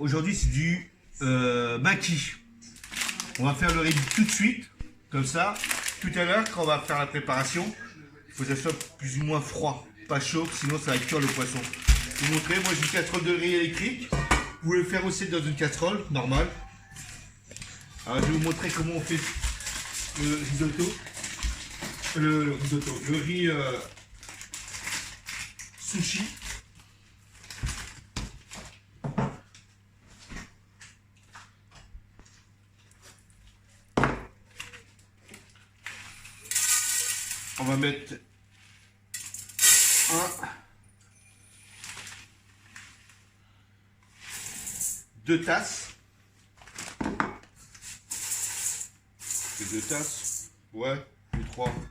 Aujourd'hui, c'est du maquis. On va faire le riz tout de suite, comme ça. Tout à l'heure, quand on va faire la préparation, il faut que ça soit plus ou moins froid, pas chaud, sinon ça va cuire le poisson. Je vais vous montrer, moi j'ai une casserole de riz électrique. Vous pouvez le faire aussi dans une casserole normale. Alors je vais vous montrer comment on fait le risotto. Le riz sushi. On va mettre 2 tasses. 2 tasses. Ouais, ou 3. Bon,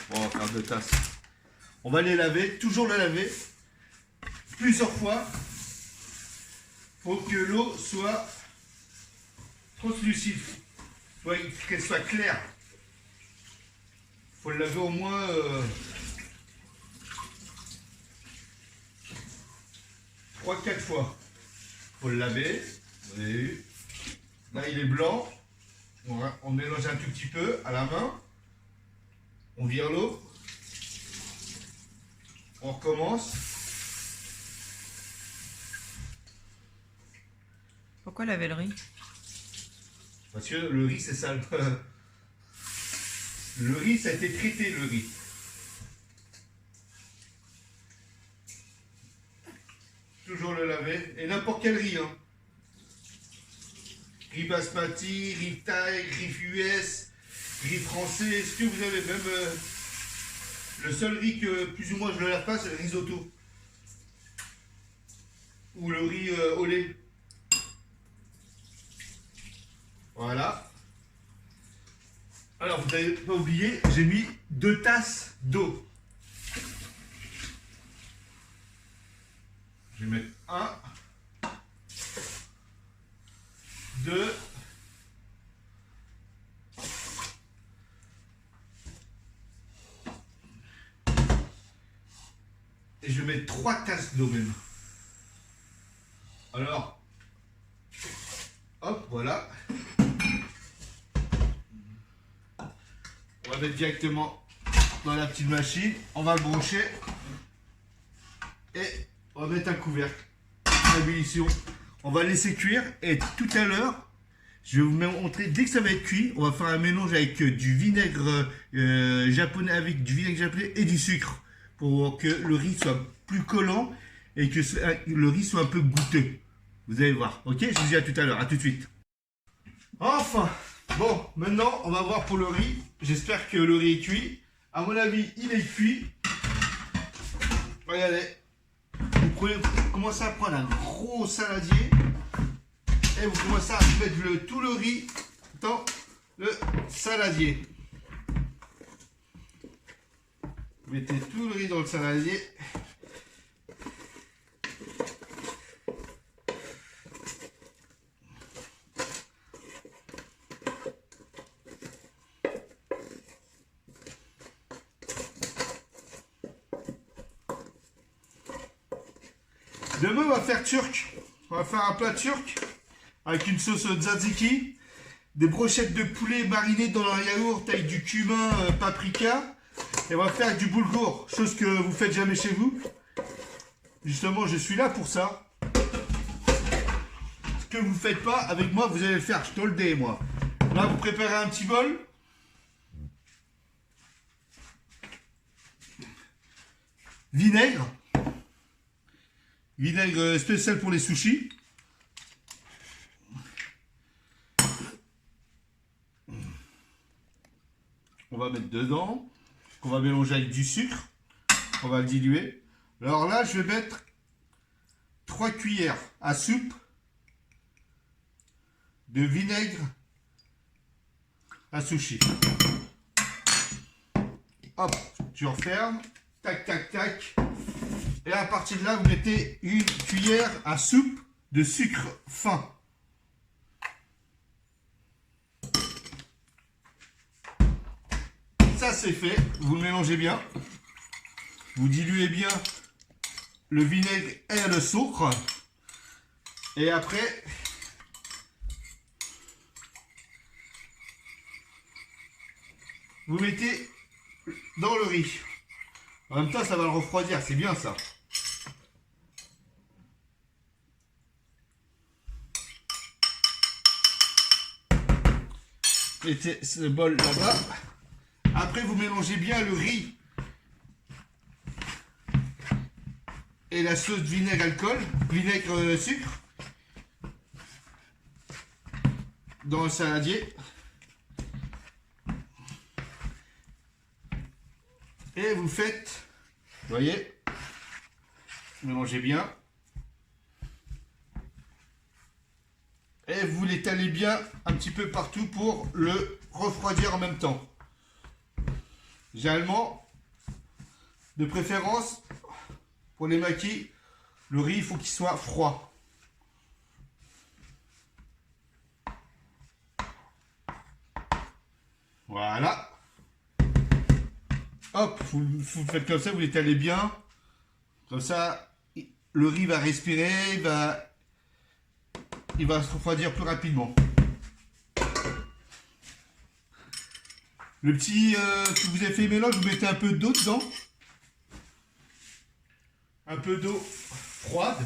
on va faire 2 tasses. On va les laver, toujours les laver plusieurs fois pour que l'eau soit translucide, qu'elle soit claire. Il faut le laver au moins 3-4 fois. Il faut le laver. Vous avez vu. Là, il est blanc. On mélange un tout petit peu à la main. On vire l'eau. On recommence. Pourquoi laver le riz? Parce que le riz, c'est sale. Le riz, ça a été traité, le riz. Toujours le laver. Et n'importe quel riz. Hein. Riz basmati, riz thaï, riz US, riz français. Ce que vous avez, même le seul riz que plus ou moins je ne lave pas, c'est le risotto. Ou le riz au lait. Voilà. Alors, vous n'avez pas oublié, j'ai mis 2 tasses d'eau. Je vais mettre 1, 2, et je vais mettre 3 tasses d'eau même. Alors, hop, voilà. On va mettre directement dans la petite machine. On va le brancher. Et on va mettre un couvercle. Stabilisation. On va laisser cuire. Et tout à l'heure, je vais vous montrer, dès que ça va être cuit, on va faire un mélange avec du vinaigre japonais, avec du vinaigre japonais et du sucre. Pour que le riz soit plus collant et que le riz soit un peu goûteux. Vous allez voir. Ok, je vous dis à tout à l'heure. À tout de suite. Enfin. Bon, maintenant, on va voir pour le riz. J'espère que le riz est cuit. À mon avis, il est cuit. Regardez. Vous commencez à prendre un gros saladier. Et vous commencez à mettre tout le riz dans le saladier. Vous mettez tout le riz dans le saladier. Demain, on va faire turc. On va faire un plat turc avec une sauce tzatziki, des brochettes de poulet marinées dans un yaourt avec du cumin, paprika. Et on va faire du boulgour, chose que vous faites jamais chez vous. Justement, je suis là pour ça. Ce que vous ne faites pas, avec moi, vous allez le faire. Je te le dis, moi. Là, vous préparez un petit bol. Vinaigre. Vinaigre spécial pour les sushis. On va mettre dedans. On va mélanger avec du sucre. On va le diluer. Alors là, je vais mettre 3 cuillères à soupe de vinaigre à sushi. Hop, tu refermes. Tac, tac, tac. Et à partir de là, vous mettez une cuillère à soupe de sucre fin. Ça, c'est fait. Vous le mélangez bien. Vous diluez bien le vinaigre et le sucre. Et après, vous mettez dans le riz. En même temps, ça va le refroidir, c'est bien ça. Mettez ce bol là-bas. Après, vous mélangez bien le riz et la sauce vinaigre alcool, vinaigre sucre dans le saladier. Et vous faites, vous voyez, mélangez bien. Et vous l'étalez bien un petit peu partout pour le refroidir en même temps. Généralement, de préférence, pour les maquis, le riz, il faut qu'il soit froid. Voilà. Hop, vous faites comme ça, vous l'étalez bien. Comme ça, le riz va respirer, il va se refroidir plus rapidement. Le petit que vous avez fait mélange, vous mettez un peu d'eau dedans. Un peu d'eau froide.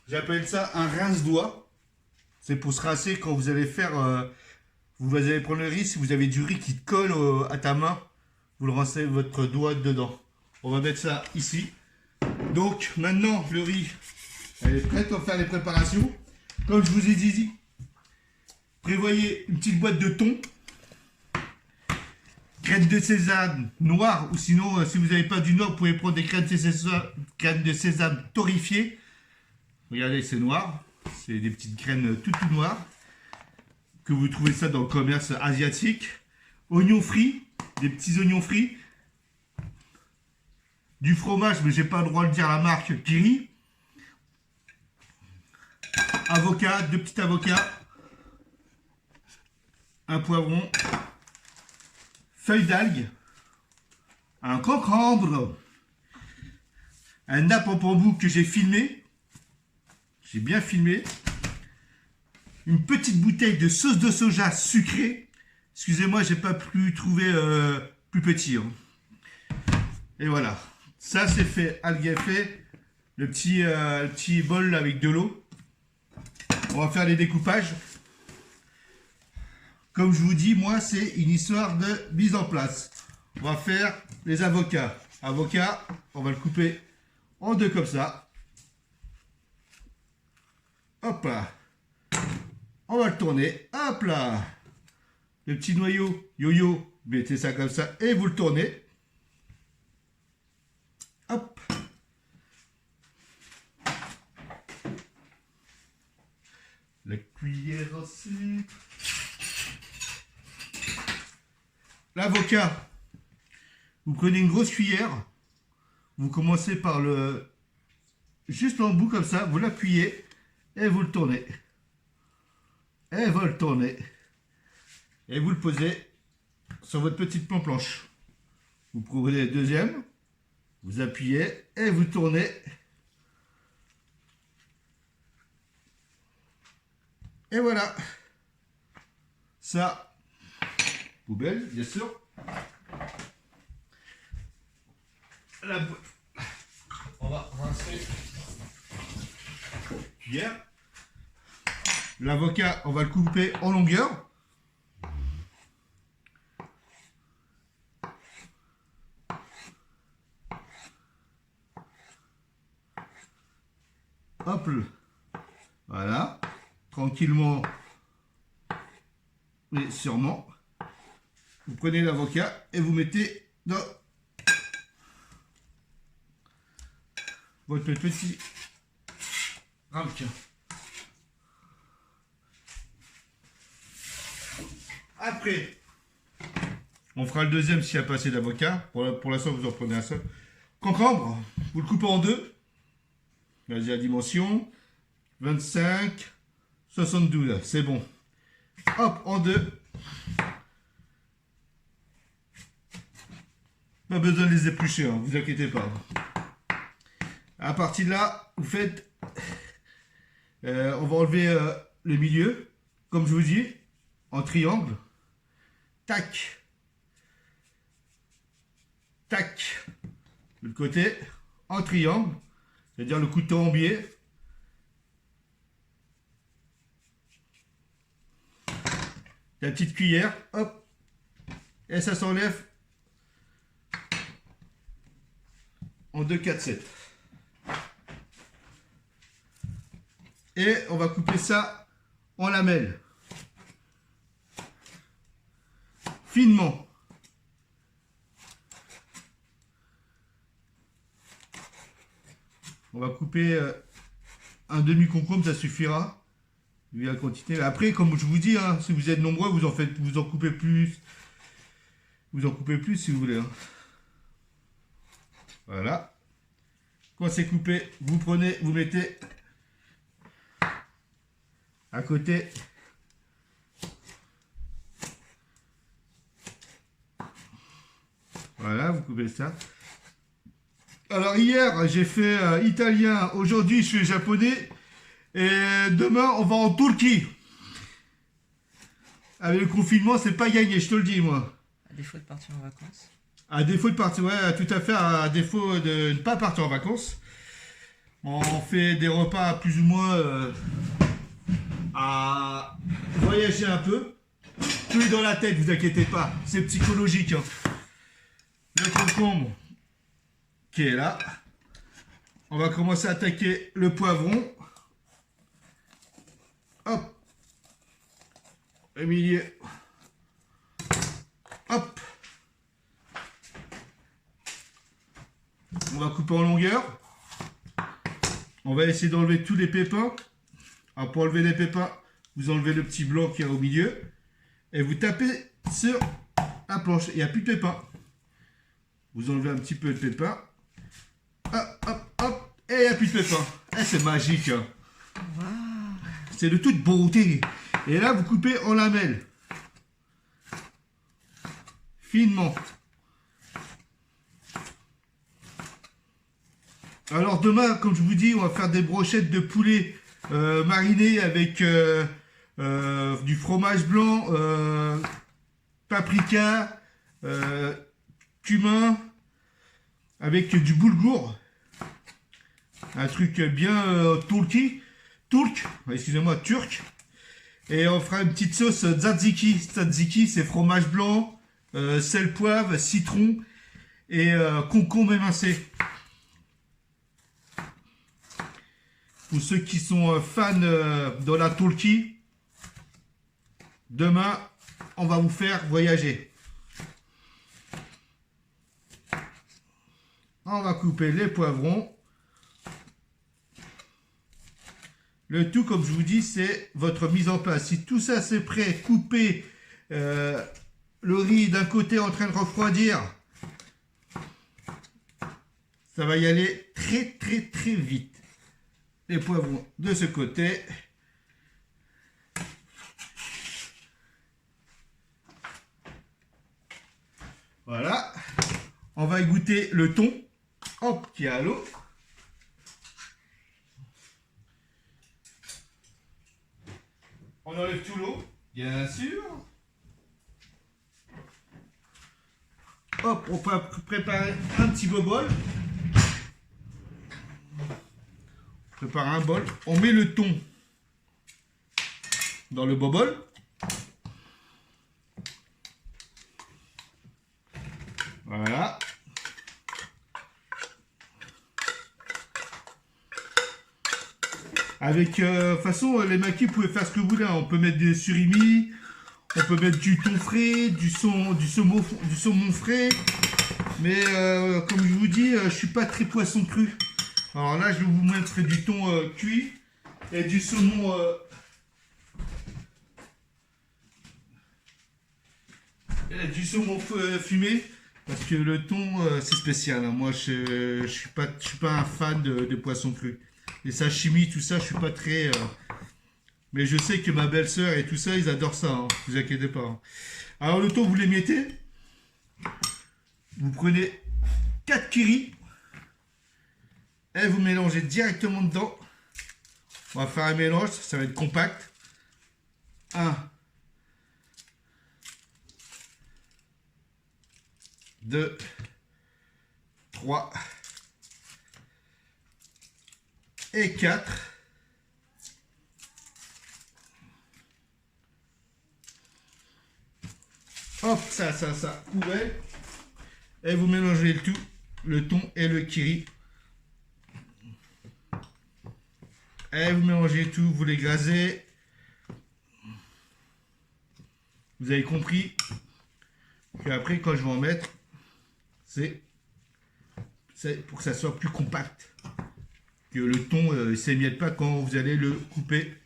J'appelle ça un rince-doigt. C'est pour se rincer quand vous allez faire... vous allez prendre le riz, si vous avez du riz qui colle à ta main, vous le rincez votre doigt dedans. On va mettre ça ici. Donc maintenant, le riz, elle est prête à faire les préparations. Comme je vous ai dit, prévoyez une petite boîte de thon, graines de sésame noires, ou sinon, si vous n'avez pas du noir, vous pouvez prendre des graines de sésame torréfiées. Regardez, c'est noir. C'est des petites graines toutes noires. Que vous trouvez ça dans le commerce asiatique. Oignons frits, des petits oignons frits. Du fromage, mais j'ai pas le droit de dire la marque, Kiri. Avocat, 2 petits avocats. Un poivron. Feuille d'algue. Un concombre. Un nappe en bambou que j'ai filmé. J'ai bien filmé. Une petite bouteille de sauce de soja sucrée. Excusez-moi, j'ai pas pu trouver plus petit. Hein. Et voilà. Ça, c'est fait. Algue est fait. Le petit bol avec de l'eau. On va faire les découpages. Comme je vous dis, moi, c'est une histoire de mise en place. On va faire les avocats. Avocat, on va le couper en 2 comme ça. Hop là. On va le tourner. Hop là. Le petit noyau, yo-yo, mettez ça comme ça et vous le tournez. Hop. La cuillère en sucre. L'avocat. Vous prenez une grosse cuillère. Vous commencez par le... juste en bout comme ça. Vous l'appuyez et vous le tournez. Et vous le tournez. Et vous le posez sur votre petite planche. Vous prenez le deuxième. Vous appuyez et vous tournez. Et voilà. Ça, poubelle, bien sûr. On va rincer. Cuillère. L'avocat, on va le couper en longueur. Hop, voilà, tranquillement, mais sûrement. Vous prenez l'avocat et vous mettez dans votre petit ramequin. Après, on fera le deuxième s'il n'y a pas assez d'avocat. Pour l'instant, vous en prenez un seul. Concombre, vous le coupez en 2. Vas-y, la dimension 25, 72, c'est bon. Hop, en 2. Pas besoin de les éplucher, hein, vous inquiétez pas. À partir de là, vous faites... on va enlever le milieu, comme je vous dis, en triangle. Tac. Tac. De l'autre côté, en triangle. C'est-à-dire le couteau en biais. La petite cuillère, hop. Et ça s'enlève en 2, 4, 7. Et on va couper ça en lamelles. Finement. On va couper un demi-concombre, ça suffira. Vu la quantité. Après, comme je vous dis, hein, si vous êtes nombreux, vous en coupez plus. Vous en coupez plus si vous voulez. Hein. Voilà. Quand c'est coupé, vous prenez, vous mettez à côté. Voilà, vous coupez ça. Alors hier, j'ai fait italien. Aujourd'hui, je fais japonais. Et demain, on va en Turquie. Avec le confinement, c'est pas gagné, je te le dis, moi. À défaut de partir en vacances. À défaut de partir, ouais, tout à fait. À défaut de ne pas partir en vacances. On fait des repas plus ou moins à voyager un peu. Tout est dans la tête, vous inquiétez pas. C'est psychologique. Hein. Le concombre qui est là. On va commencer à attaquer le poivron. Hop. Le milieu. Hop. On va couper en longueur. On va essayer d'enlever tous les pépins. Alors pour enlever les pépins, vous enlevez le petit blanc qui est au milieu. Et vous tapez sur la planche. Il n'y a plus de pépins. Vous enlevez un petit peu de pépins. Hop, hop, hop. Et il n'y a plus de pépins. Et c'est magique. Hein. Wow. C'est de toute beauté. Et là, vous coupez en lamelles. Finement. Alors demain, comme je vous dis, on va faire des brochettes de poulet marinées avec du fromage blanc, paprika, cumin, avec du boulgour. Un truc bien turc, excusez-moi, turc. Et on fera une petite sauce tzatziki. Tzatziki, c'est fromage blanc, sel, poivre, citron et concombre émincé. Pour ceux qui sont fans de la Turquie, demain, on va vous faire voyager. On va couper les poivrons. Le tout, comme je vous dis, c'est votre mise en place. Si tout ça c'est prêt, coupez le riz d'un côté en train de refroidir. Ça va y aller très très très vite. Les poivrons de ce côté. Voilà. On va égoutter le thon. Hop, qui est à l'eau. On enlève tout l'eau, bien sûr. Hop, on peut préparer un petit bol. On prépare un bol. On met le thon dans le bobol. Voilà. Avec, de toute façon, les maquis, vous pouvez faire ce que vous voulez. On peut mettre des surimi, on peut mettre du thon frais, du saumon frais. Mais comme je vous dis, je suis pas très poisson cru. Alors là, je vais vous mettre du thon cuit et du saumon fumé. Parce que le thon, c'est spécial. Hein. Moi, je suis pas un fan de poisson cru. Les sashimi, tout ça, je suis pas très... Mais je sais que ma belle-sœur et tout ça, ils adorent ça. Hein. Ne vous inquiétez pas. Hein. Alors, le thon, vous l'émiettez. Vous prenez 4 kiris. Et vous mélangez directement dedans. On va faire un mélange, ça va être compact. 1, 2, 3 et 4. Hop, ça, poubelle. Et vous mélangez le tout, le thon et le kiri. Et vous mélangez tout, vous les gazez. Vous avez compris qu'après, quand je vais en mettre, c'est pour que ça soit plus compact. Que le thon ne s'émiette pas quand vous allez le couper,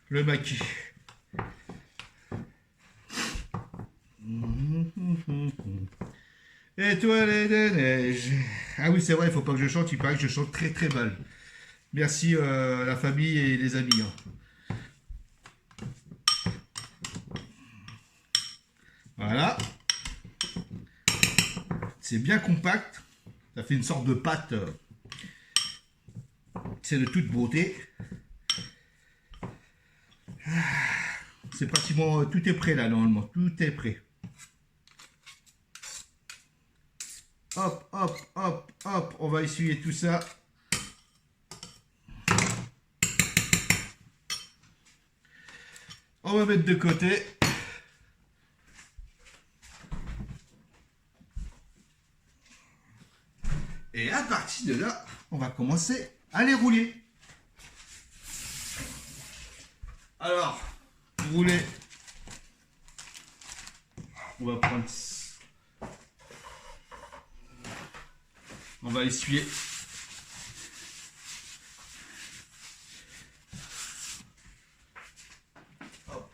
le maquis. Étoiles de neige. Ah oui, c'est vrai, il faut pas que je chante. Il paraît que je chante très très mal. Merci la famille et les amis. Voilà. C'est bien compact. Ça fait une sorte de pâte. C'est de toute beauté. C'est pratiquement... Tout est prêt là, normalement. Tout est prêt. Hop, hop, hop, hop. On va essuyer tout ça. On va mettre de côté. Et à partir de là, on va commencer à les rouler. Alors, rouler. On va prendre... On va essuyer. Hop.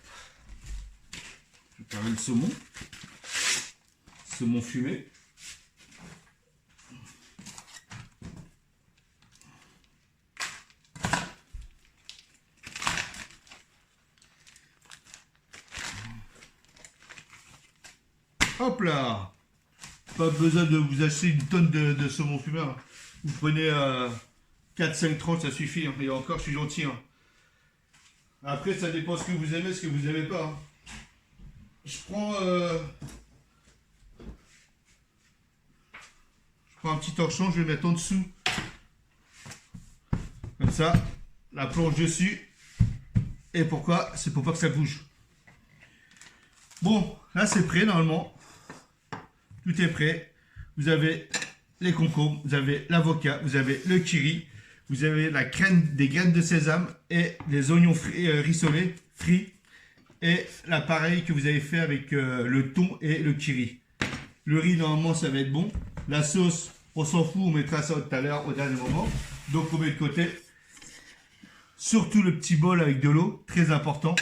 Je permets le saumon. Saumon fumé. Hop là. Pas besoin de vous acheter une tonne de saumon fumé. Hein. Vous prenez 4-5 tranches, ça suffit. Hein. Et encore, je suis gentil. Hein. Après, ça dépend ce que vous aimez, ce que vous n'aimez pas. Hein. Je prends un petit torchon, je vais le mettre en dessous. Comme ça, la plonge dessus. Et pourquoi? C'est pour pas que ça bouge. Bon, là c'est prêt normalement. Tout est prêt. Vous avez les concombres, vous avez l'avocat, vous avez le kiri, vous avez la crème, des graines de sésame et les oignons rissolés, frits. Et l'appareil que vous avez fait avec le thon et le kiri. Le riz, normalement, ça va être bon. La sauce, on s'en fout, on mettra ça tout à l'heure, au dernier moment. Donc, on met de côté. Surtout le petit bol avec de l'eau, très important.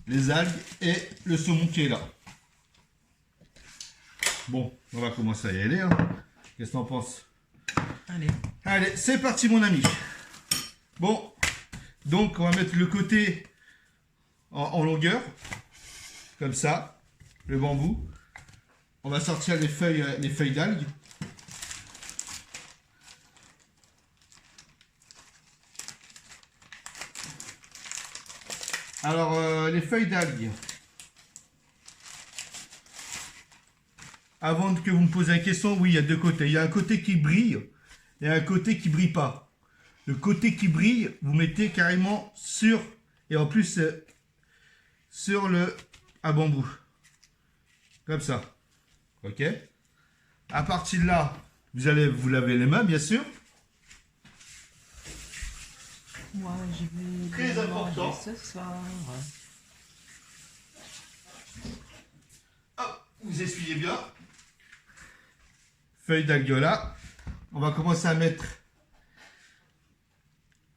Les algues et le saumon qui est là. Bon, on va commencer à y aller. Hein. Qu'est-ce que t'en penses? Allez. Allez, c'est parti, mon ami. Bon, donc on va mettre le côté en longueur, comme ça, le bambou. On va sortir les feuilles d'algues. Alors, les feuilles d'algues. Avant que vous me posiez la question, oui, il y a deux côtés. Il y a un côté qui brille et un côté qui brille pas. Le côté qui brille, vous mettez carrément sur, et en plus sur le à bambou. Comme ça. Ok. À partir de là, vous allez vous laver les mains, bien sûr. Moi, je vais Très important. ce soir. Hop, vous essuyez bien. Feuille d'algue là. On va commencer à mettre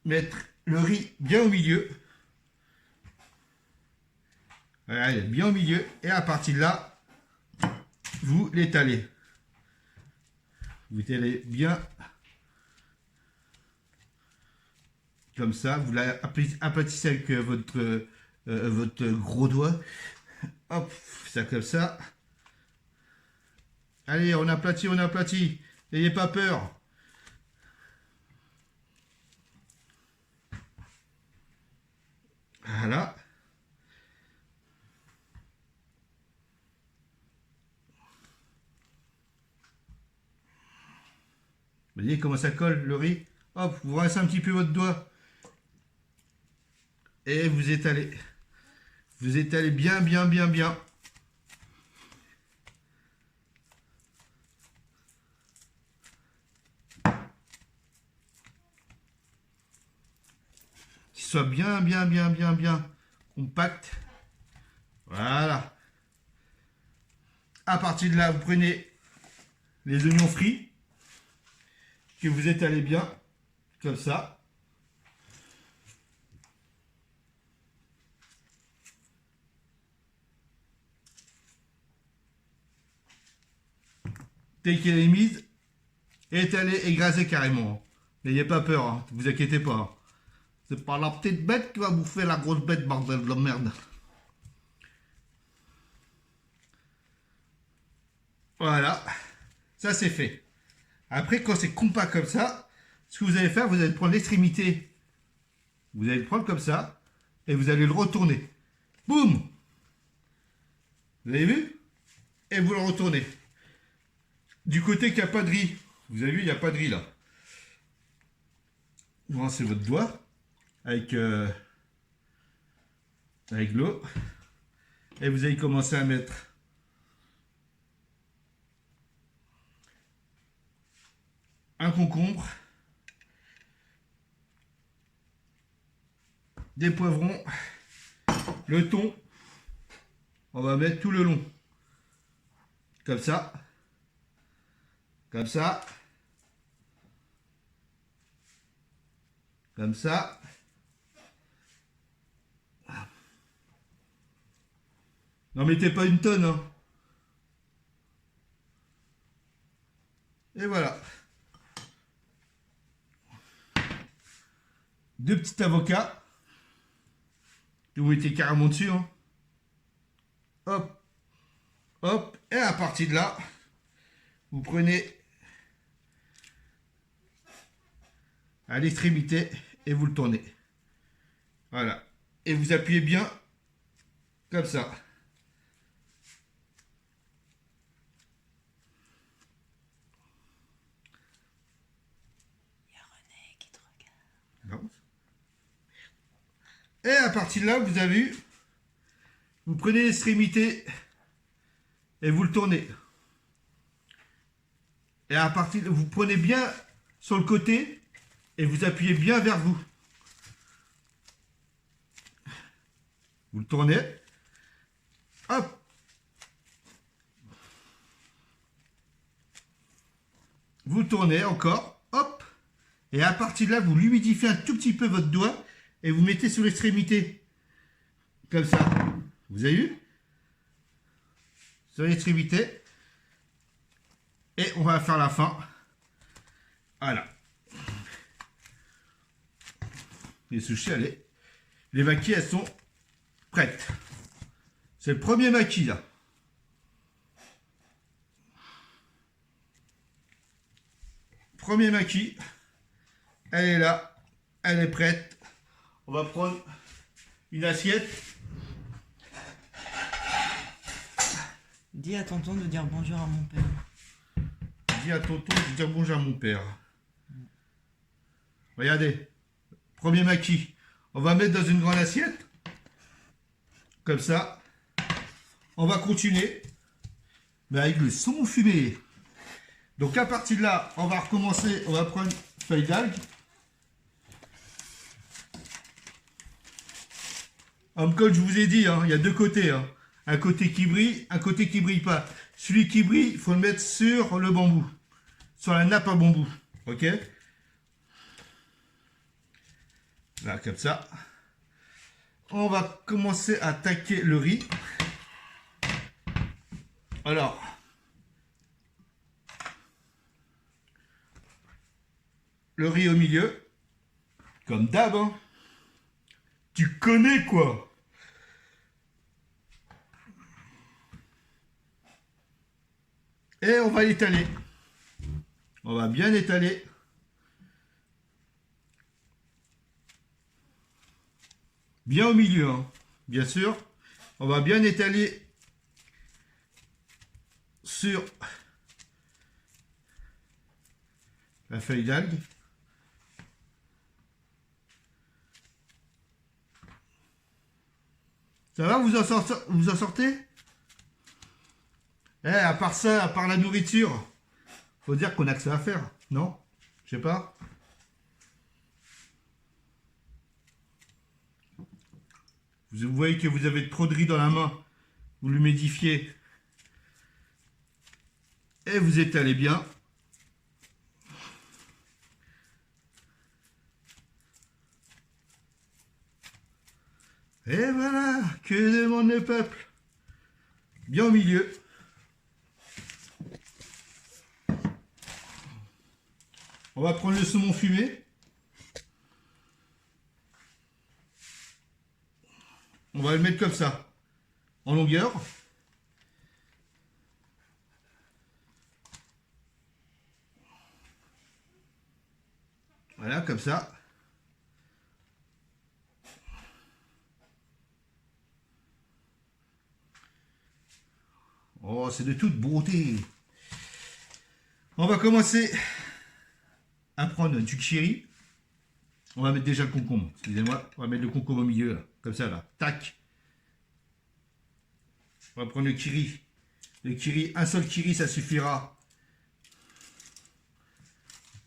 le riz bien au milieu. Voilà, il est bien au milieu. Et à partir de là, vous l'étalez. Vous étalez bien. Comme ça, vous l'aplatissez avec votre gros doigt. Hop, ça comme ça. Allez, on aplatit, on aplatit. N'ayez pas peur. Voilà. Vous voyez comment ça colle le riz? Hop, vous rincez un petit peu votre doigt. Et vous étalez. Vous étalez bien, bien, bien, bien. Qu'il soit bien, bien, bien, bien, bien compact. Voilà. À partir de là, vous prenez les oignons frits que vous étalez bien, comme ça. Dès qu'elle est mise, étalez et grasez carrément. N'ayez pas peur, hein, ne vous inquiétez pas. C'est pas la petite bête qui va bouffer la grosse bête, bordel de merde. Voilà, ça c'est fait. Après, quand c'est compact comme ça, ce que vous allez faire, vous allez prendre l'extrémité. Vous allez le prendre comme ça, et vous allez le retourner. Boum! Vous avez vu? Et vous le retournez. Du côté qu'il n'y a pas de riz. Vous avez vu, il n'y a pas de riz là. Vous rincez votre doigt avec l'eau. Et vous allez commencer à mettre un concombre, des poivrons, le thon. On va mettre tout le long. Comme ça. Comme ça. Comme ça. N'en mettez pas une tonne, hein. Et voilà. 2 petits avocats. Que vous mettez carrément dessus, hein. Hop. Hop. Et à partir de là, vous prenez à l'extrémité et vous le tournez. Voilà. Et vous appuyez bien comme ça. Il y a René qui te regarde. Non. Et à partir de là, vous avez vu, vous prenez l'extrémité et vous le tournez. Et à partir de, vous prenez bien sur le côté et vous appuyez bien vers vous. Vous le tournez. Hop. Vous le tournez encore. Hop. Et à partir de là, vous l'humidifiez un tout petit peu votre doigt et vous mettez sur l'extrémité. Comme ça. Vous avez vu? Sur l'extrémité. Et on va faire la fin. Voilà. Les sushis, allez. Les maquis, elles sont prêtes. C'est le premier maquis, là. Premier maquis. Elle est là. Elle est prête. On va prendre une assiette. Dis à tonton de dire bonjour à mon père. Dis à tonton de dire bonjour à mon père. Regardez. Premier maquis. On va mettre dans une grande assiette. Comme ça. On va continuer. Mais avec le saumon fumé. Donc à partir de là, on va recommencer. On va prendre une feuille d'algue. Comme je vous ai dit, hein, il y a deux côtés. Hein. Un côté qui brille, un côté qui brille pas. Celui qui brille, il faut le mettre sur le bambou. Sur la nappe à bambou. Ok? Là, comme ça. On va commencer à attaquer le riz. Alors. Le riz au milieu. Comme d'hab. Hein. Tu connais quoi? Et on va l'étaler. On va bien étaler. Bien au milieu, hein, bien sûr. On va bien étaler sur la feuille d'algue. Ça va, vous en sortez? Eh, à part ça, à part la nourriture, faut dire qu'on a que ça à faire, non? Je sais pas. Vous voyez que vous avez trop de riz dans la main, vous l'humidifiez et vous étalez bien. Et voilà, que demande le peuple? Bien au milieu. On va prendre le saumon fumé. On va le mettre comme ça, en longueur. Voilà, comme ça. Oh, c'est de toute beauté. On va commencer à prendre du curry. On va mettre déjà le concombre. Excusez-moi, on va mettre le concombre au milieu, là. Comme ça, là. Tac. On va prendre le curry. Le curry, un seul curry, ça suffira.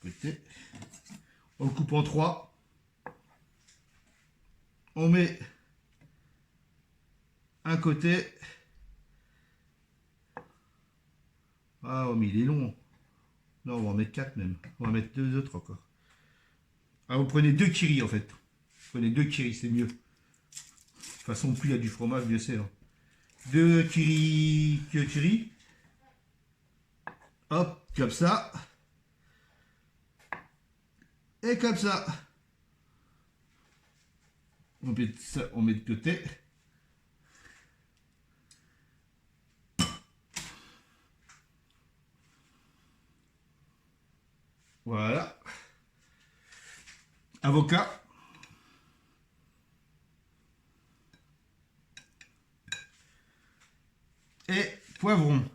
Côté. On le coupe en 3. On met un côté. Ah, oh, mais il est long. Non, on va en mettre 4 même. On va mettre 2 autres encore. Ah, vous prenez 2 kiris en fait. Vous prenez 2 kiris, c'est mieux. De toute façon, plus il y a du fromage, mieux c'est. 2 kiris. Hop, comme ça. Et comme ça. On met ça, on met de côté. Voilà. Avocat. Et poivron.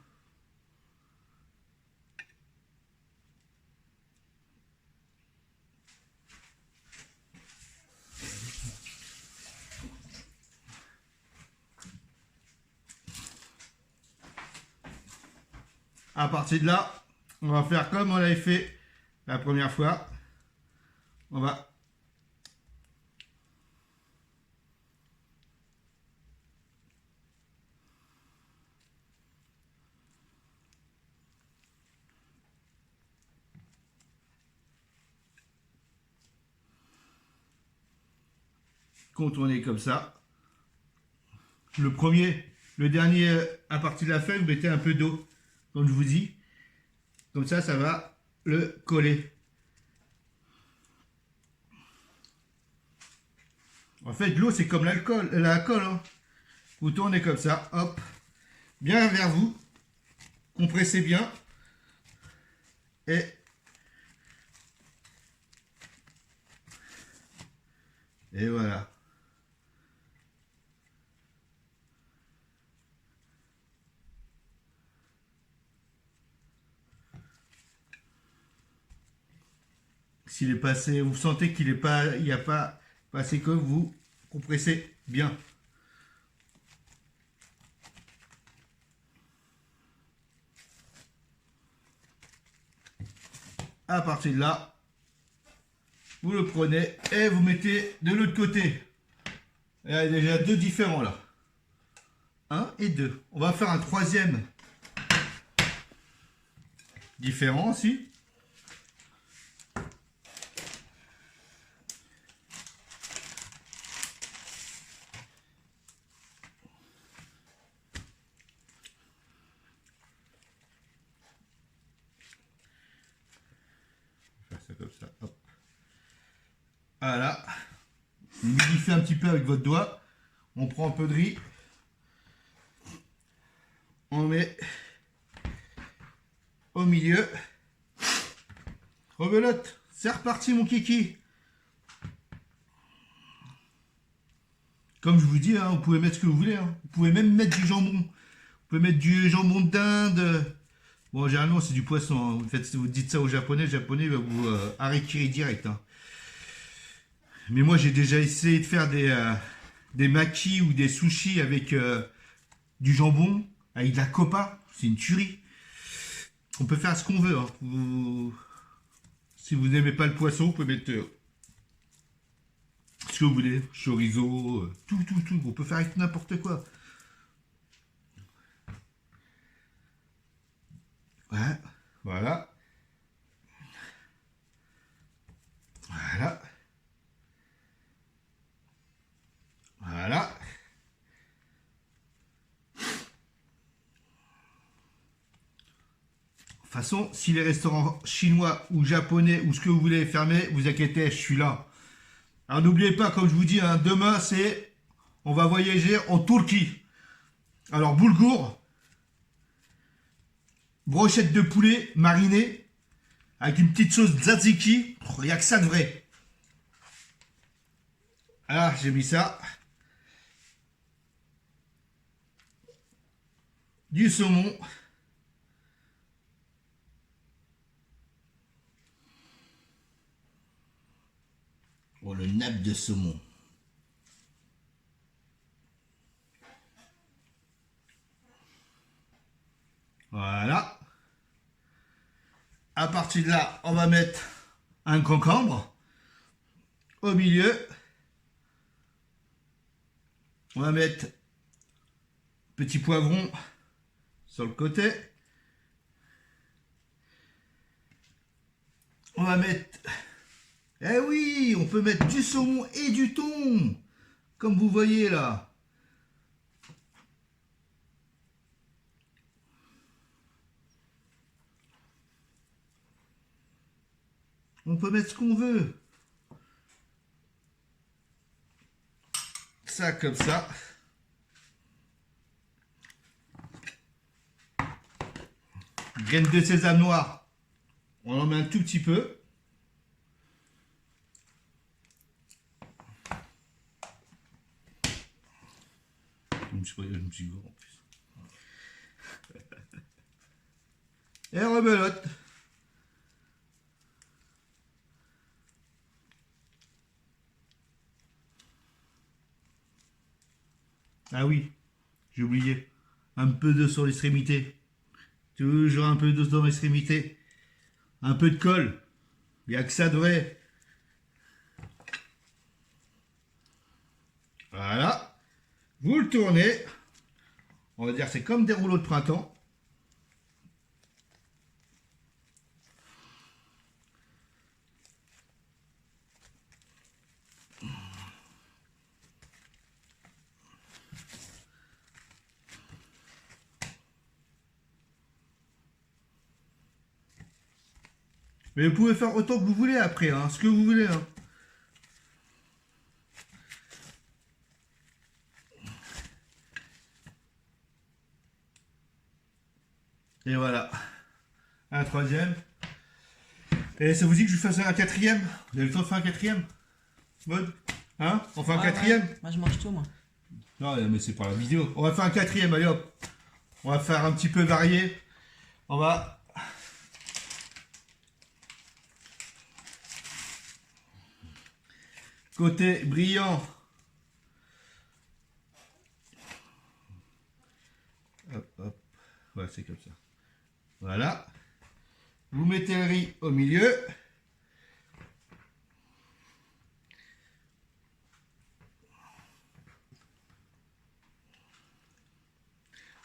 À partir de là, on va faire comme on l'avait fait la première fois. On va contourner comme ça. Le dernier, à partir de la feuille, vous mettez un peu d'eau, comme je vous dis. Comme ça, ça va le coller. En fait, l'eau, c'est comme l'alcool, la colle. Hein. Vous tournez comme ça, hop, bien vers vous. Compressez bien. Et voilà. S'il est passé, vous sentez qu'il est pas, il n'y a pas passé comme vous compressez bien. À partir de là, vous le prenez et vous mettez de l'autre côté. Il y a déjà 2 différents là. 1 et 2. On va faire un 3e différent aussi. Ça comme ça, hop. Voilà. Humidifiez un petit peu avec votre doigt. On prend un peu de riz. On met au milieu. Rebelote, c'est reparti mon kiki. Comme je vous dis, hein, vous pouvez mettre ce que vous voulez. Hein. Vous pouvez même mettre du jambon. Vous pouvez mettre du jambon d'Inde. Bon, généralement, c'est du poisson. Hein. Vous dites ça au japonais, le japonais va vous harikiri direct. Hein. Mais moi, j'ai déjà essayé de faire des makis ou des sushis avec du jambon, avec de la copa. C'est une tuerie. On peut faire ce qu'on veut. Hein. Si vous n'aimez pas le poisson, vous pouvez mettre ce que vous voulez. Chorizo, tout. On peut faire avec n'importe quoi. Ouais, voilà. Voilà. Voilà. De toute façon, si les restaurants chinois ou japonais ou ce que vous voulez fermer, vous inquiétez, je suis là. Alors n'oubliez pas, comme je vous dis, hein, demain on va voyager en Turquie. Alors boulgour, brochette de poulet marinée avec une petite sauce tzatziki. Il n'y a que ça de vrai. Alors j'ai mis ça. Du saumon. Oh, le nappe de saumon. Voilà. À partir de là, on va mettre un concombre au milieu. On va mettre petit poivron sur le côté. On va mettre... Eh oui, on peut mettre du saumon et du thon, comme vous voyez là. On peut mettre ce qu'on veut. Ça comme ça. Graines de sésame noir. On en met un tout petit peu. Je me suis gros en plus. Et rebelote. Ah oui, j'ai oublié. Un peu d'eau sur l'extrémité. Toujours un peu d'eau dans l'extrémité. Un peu de colle. Il n'y a que ça de vrai. Voilà. Vous le tournez. On va dire c'est comme des rouleaux de printemps. Mais vous pouvez faire autant que vous voulez après, hein, ce que vous voulez. Hein. Et voilà. Un troisième. Et ça vous dit que je fasse un quatrième? Vous avez le temps de faire un quatrième? Mode? Hein? On fait un quatrième? Ouais. Moi je mange tout moi. Non mais c'est pas la vidéo. On va faire un quatrième, allez hop. On va faire un petit peu varié. On va... Côté brillant. Hop, hop. Ouais, c'est comme ça. Voilà. Vous mettez le riz au milieu.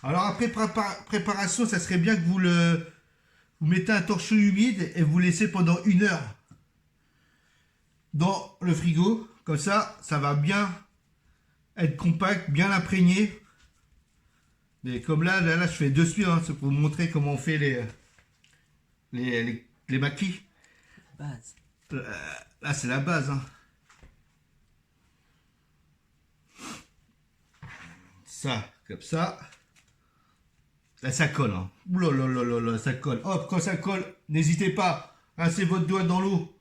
Alors après préparation, ça serait bien que vous mettez un torchon humide et vous laissez pendant 1 heure dans le frigo. Comme ça va bien être compact, bien imprégné. Mais comme là, je fais de suite, hein, c'est pour vous montrer comment on fait les maquis. Base. Là, c'est la base. Hein. Ça, comme ça. Là, ça colle. Hein. Oulala, ça colle. Hop, quand ça colle, n'hésitez pas Rincez votre doigt dans l'eau.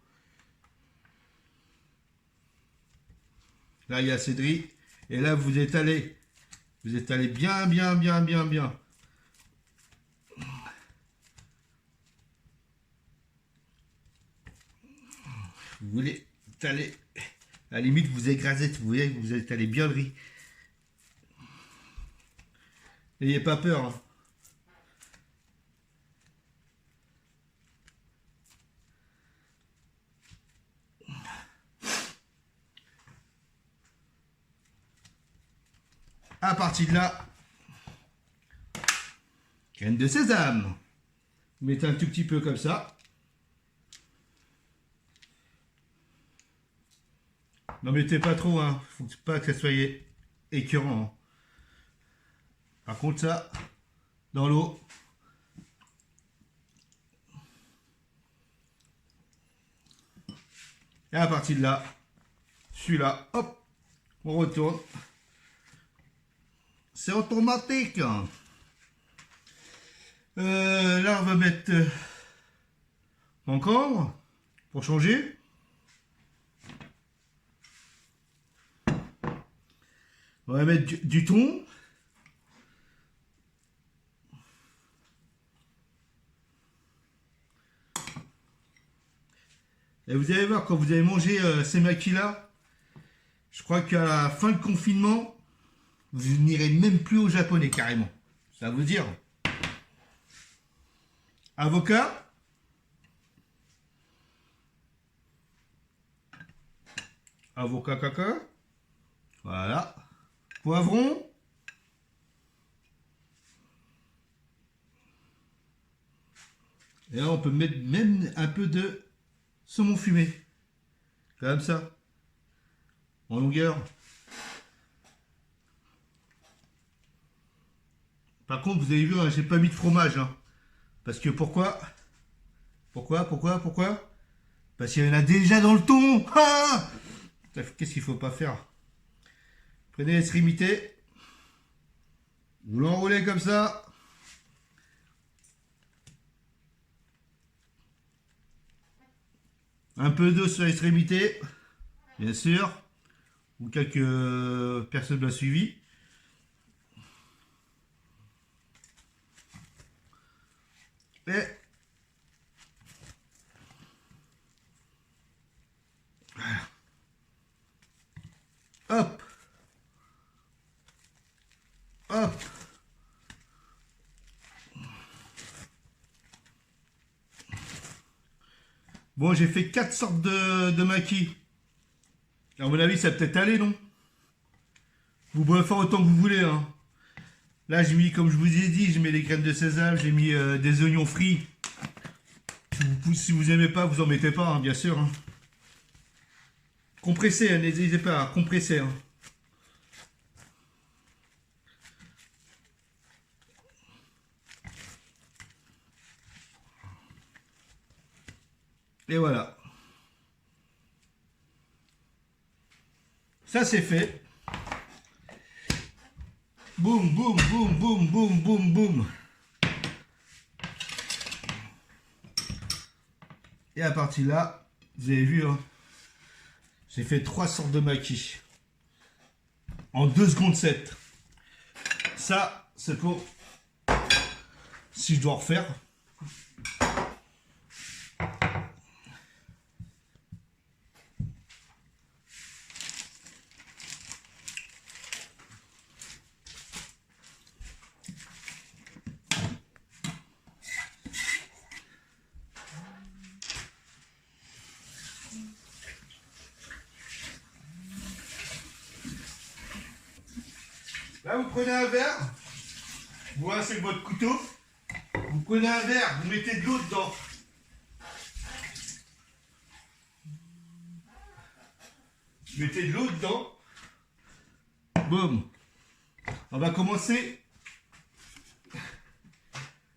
Là, il y a assez de riz. Et là, vous étalez. Vous étalez bien, bien, bien, bien, bien. Vous voulez étaler. À la limite, vous écrasez. Vous voyez, vous étalez bien le riz. N'ayez pas peur. Hein. À partir de là, graines de sésame. Vous mettez un tout petit peu comme ça. N'en mettez pas trop, hein. Faut pas que ça soit écœurant. Hein. Par contre, ça, dans l'eau. Et à partir de là, celui-là, hop, on retourne. C'est automatique. Là, on va mettre encore pour changer. On va mettre du thon. Et vous allez voir, quand vous allez manger ces maquis-là, je crois qu'à la fin de confinement, vous n'irez même plus au japonais carrément. Ça veut dire. Avocat. Avocat caca. Voilà. Poivron. Et là, on peut mettre même un peu de saumon fumé. Comme ça. En longueur. Par contre, vous avez vu, hein, j'ai pas mis de fromage. Hein, parce que pourquoi? Pourquoi? Parce qu'il y en a déjà dans le thon. Ah, qu'est-ce qu'il faut pas faire? Prenez l'extrémité. Vous l'enroulez comme ça. Un peu d'eau sur l'extrémité. Bien sûr. Ou quelques personnes l'ont suivi. Et hop, hop. Bon, j'ai fait 4 sortes de maquis. À mon avis, ça peut-être aller, non? Vous pouvez faire autant que vous voulez, hein. Là, j'ai mis, comme je vous ai dit, j'ai mis des graines de sésame, j'ai mis des oignons frits. Si vous aimez pas, vous en mettez pas, hein, bien sûr. Hein. Compressez, hein, n'hésitez pas à compresser. Hein. Et voilà. Ça, c'est fait. Boum, boum, boum, boum, boum, boum, boum. Et à partir de là, vous avez vu, hein, j'ai fait 3 sortes de maquis. En 2 secondes 7. Ça, c'est pour si je dois refaire. Là, vous prenez un verre, vous rincez votre couteau, vous prenez un verre, vous mettez de l'eau dedans. Vous mettez de l'eau dedans. Boum. On va commencer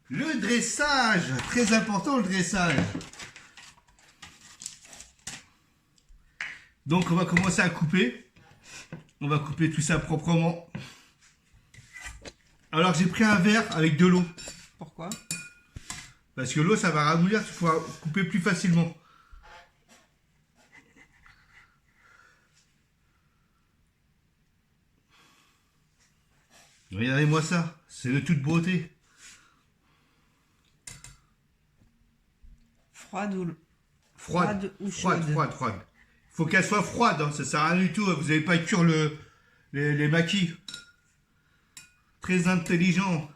le dressage. Très important, le dressage. Donc, on va commencer à couper. On va couper tout ça proprement. Alors j'ai pris un verre avec de l'eau. Pourquoi? Parce que l'eau, ça va ramollir, tu pourras couper plus facilement. Regardez-moi ça, c'est de toute beauté. Froide ou Froide. chaude? Il faut qu'elle soit froide, hein, ça sert à rien du tout. Vous n'allez pas cuire les maquis. Très intelligent.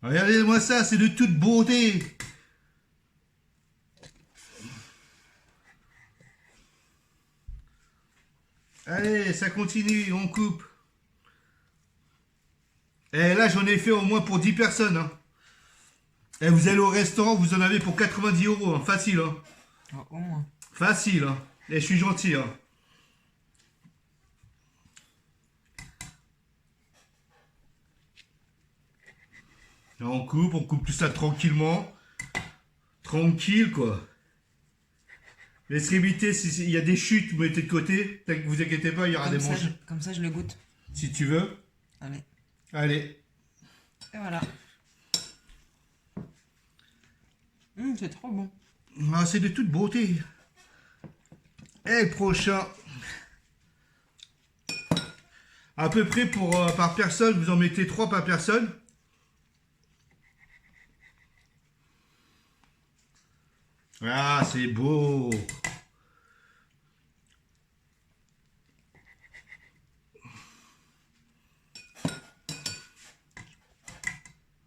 Regardez-moi ça, c'est de toute beauté. Allez, ça continue, on coupe. Et là, j'en ai fait au moins pour 10 personnes. Hein. Et vous allez au restaurant, vous en avez pour 90 €. Hein. Facile. Hein. Oh, au moins. Facile. Hein. Et je suis gentil. Hein. Là, on coupe tout ça tranquillement. Tranquille, quoi. L'extrémité, s'il y a des chutes, vous mettez de côté. Vous inquiétez pas, il y aura des manches. Comme ça, je le goûte. Si tu veux. Allez. Allez. Et voilà. C'est trop bon. Ah, c'est de toute beauté. Et le prochain. À peu près par personne, vous en mettez 3 par personne. Ah, c'est beau.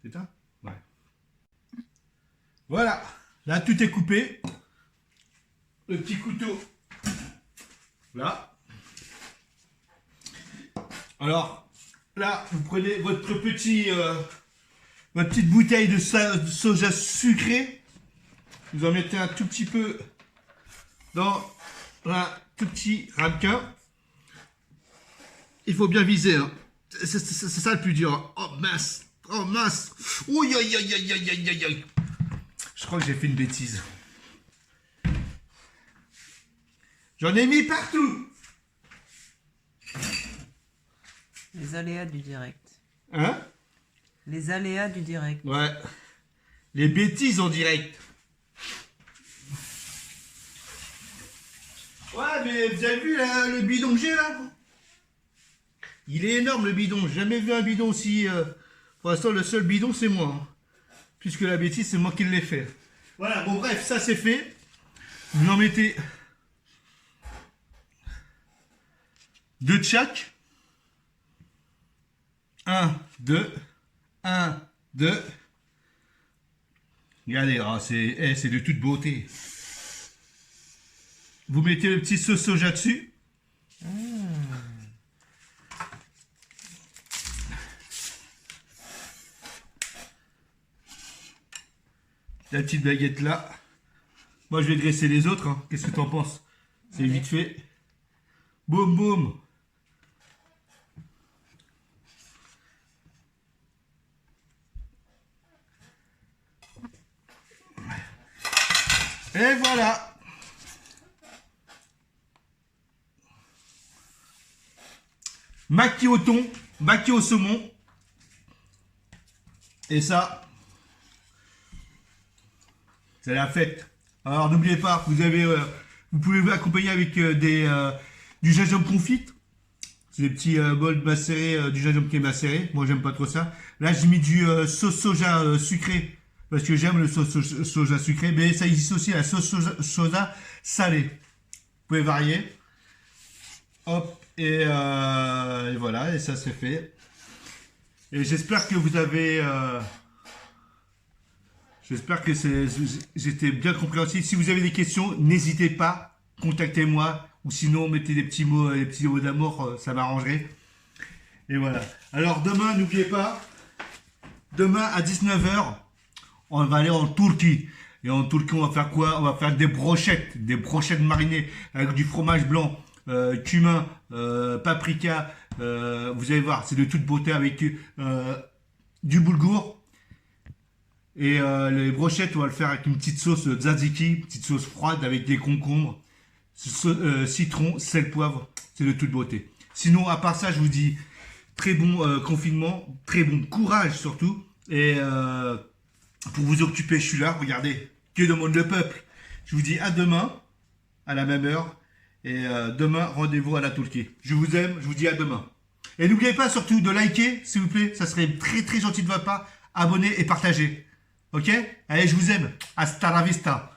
C'est ça? Ouais. Voilà. Là, tout est coupé. Le petit couteau. Là. Alors, là, vous prenez votre petite bouteille de soja sucré. Vous en mettez un tout petit peu dans un tout petit ramequin. Il faut bien viser. Hein. C'est ça le plus dur. Hein. Oh mince. Oh mince. Ouh, aïe, aïe, aïe, aïe, aïe, aïe, aïe. Je crois que j'ai fait une bêtise. J'en ai mis partout. Les aléas du direct. Hein? Les aléas du direct. Ouais. Les bêtises en direct. Ouais, mais vous avez vu là, le bidon que j'ai là? Il est énorme le bidon. J'ai jamais vu un bidon aussi. Pour l'instant, le seul bidon, c'est moi. Hein. Puisque la bêtise, c'est moi qui l'ai fait. Voilà, bon, bref, ça c'est fait. Vous en mettez 2 de chaque. 1, 2. 1, 2. Regardez, oh, c'est de toute beauté. Vous mettez le petit sauce soja dessus. La petite baguette là. Moi je vais graisser les autres. Hein. Qu'est-ce que tu en penses? C'est vite fait. Boum boum. Et voilà. Maquis au thon, maquis au saumon. Et ça, c'est la fête. Alors n'oubliez pas, vous pouvez accompagner avec du gingembre confit. C'est des petits bols macérés, du gingembre qui est macéré. Moi j'aime pas trop ça. Là j'ai mis du sauce soja sucré. Parce que j'aime le sauce soja sucré. Mais ça existe aussi la sauce soja salée. Vous pouvez varier. Hop. Et voilà, et ça c'est fait. Et j'espère que vous avez... j'espère que j'étais bien compréhensible. Si vous avez des questions, n'hésitez pas, contactez-moi. Ou sinon, mettez des petits mots d'amour, ça m'arrangerait. Et voilà. Alors demain, n'oubliez pas, demain à 19 h, on va aller en Turquie. Et en Turquie, on va faire quoi? On va faire des brochettes marinées avec du fromage blanc. Cumin, paprika, vous allez voir, c'est de toute beauté avec du boulgour. Et les brochettes, on va le faire avec une petite sauce tzatziki, petite sauce froide avec des concombres, citron, sel, poivre. C'est de toute beauté. Sinon, à part ça, je vous dis très bon confinement, très bon courage surtout. Et pour vous occuper, je suis là. Regardez, que demande le peuple? Je vous dis à demain, à la même heure. Et demain, rendez-vous à la Toolkit. Je vous aime, je vous dis à demain. Et n'oubliez pas surtout de liker, s'il vous plaît. Ça serait très très gentil de votre part. Abonnez et partagez. Ok? Allez, je vous aime. Hasta la vista.